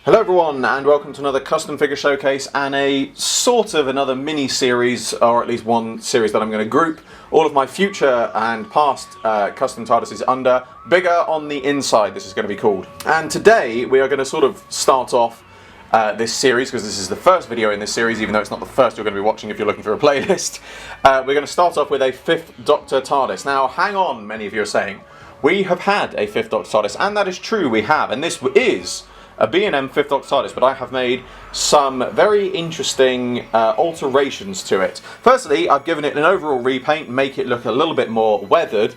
Hello everyone and welcome to another custom figure showcase and a sort of another mini series, or at least one series that I'm going to group all of my future and past custom TARDISes under. Bigger on the inside, this is going to be called. And today we are going to sort of start off this series, because this is the first video in this series, even though it's not the first you're going to be watching if you're looking for a playlist. We're going to start off with a Fifth Doctor TARDIS. Now hang on, many of you are saying, we have had a Fifth Doctor TARDIS, and that is true, we have, and this is a B&M Fifth Doctor TARDIS, but I have made some very interesting alterations to it. Firstly, I've given it an overall repaint, make it look a little bit more weathered.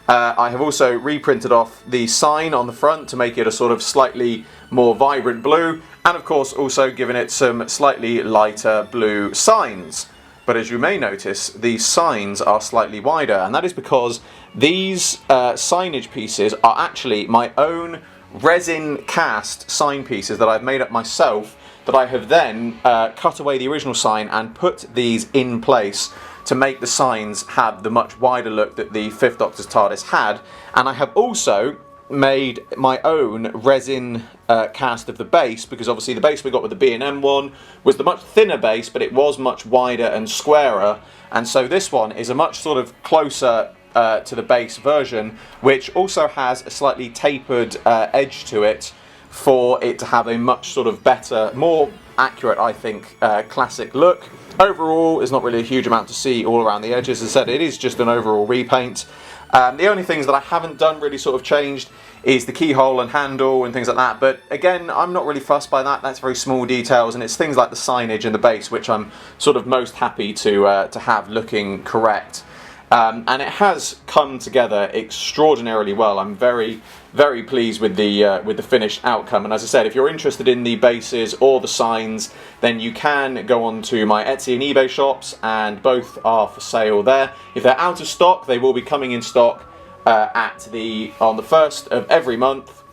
I have also reprinted off the sign on the front to make it a sort of slightly more vibrant blue, and of course also given it some slightly lighter blue signs. But as you may notice, the signs are slightly wider, and that is because these signage pieces are actually my own resin cast sign pieces that I've made up myself, that I have then cut away the original sign and put these in place to make the signs have the much wider look that the Fifth Doctor's TARDIS had. And I have also made my own resin cast of the base, because obviously the base we got with the B&M one was the much thinner base, but it was much wider and squarer, and so this one is a much sort of closer to the base version, which also has a slightly tapered edge to it for it to have a much sort of better, more accurate, I think, classic look. Overall, there's not really a huge amount to see all around the edges. As I said, it is just an overall repaint. The only things that I haven't done really sort of changed is the keyhole and handle and things like that, but again, I'm not really fussed by that. That's very small details, and it's things like the signage and the base which I'm sort of most happy to have looking correct. And it has come together extraordinarily well. I'm very, very pleased with the finished outcome. And as I said, if you're interested in the bases or the signs, then you can go on to my Etsy and eBay shops, and both are for sale there. If they're out of stock, they will be coming in stock on the 1st of every month.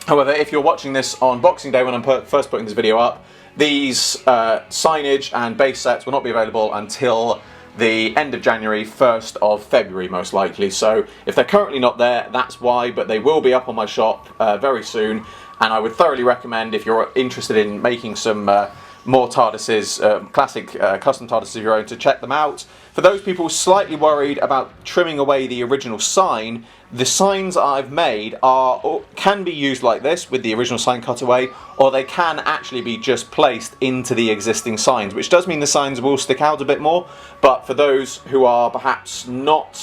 However, if you're watching this on Boxing Day, when I'm first putting this video up, these signage and base sets will not be available until the end of January, 1st of February most likely. So if they're currently not there, that's why, but they will be up on my shop very soon, and I would thoroughly recommend, if you're interested in making some more TARDISes, classic custom TARDISes of your own, to check them out. For those people slightly worried about trimming away the original sign, the signs I've made can be used like this with the original sign cut away, or they can actually be just placed into the existing signs, which does mean the signs will stick out a bit more. But for those who are perhaps not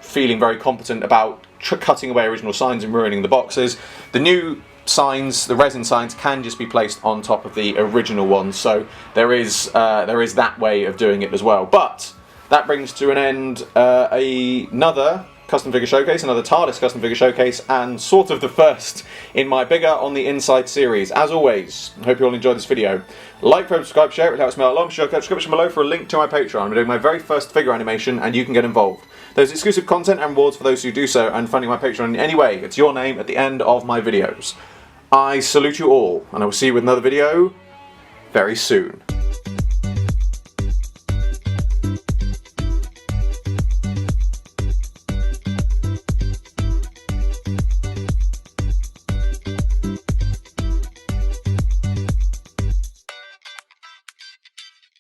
feeling very competent about cutting away original signs and ruining the boxes, the new signs, the resin signs, can just be placed on top of the original ones. So there is that way of doing it as well. But that brings to an end another custom figure showcase, another TARDIS custom figure showcase, and sort of the first in my Bigger on the Inside series. As always, I hope you all enjoyed this video. Like, subscribe, share, it helps me out a lot. Share description below for a link to my Patreon. I'm doing my very first figure animation, and you can get involved. There's exclusive content and rewards for those who do so, and funding my Patreon in any way. It's your name at the end of my videos. I salute you all, and I will see you with another video very soon.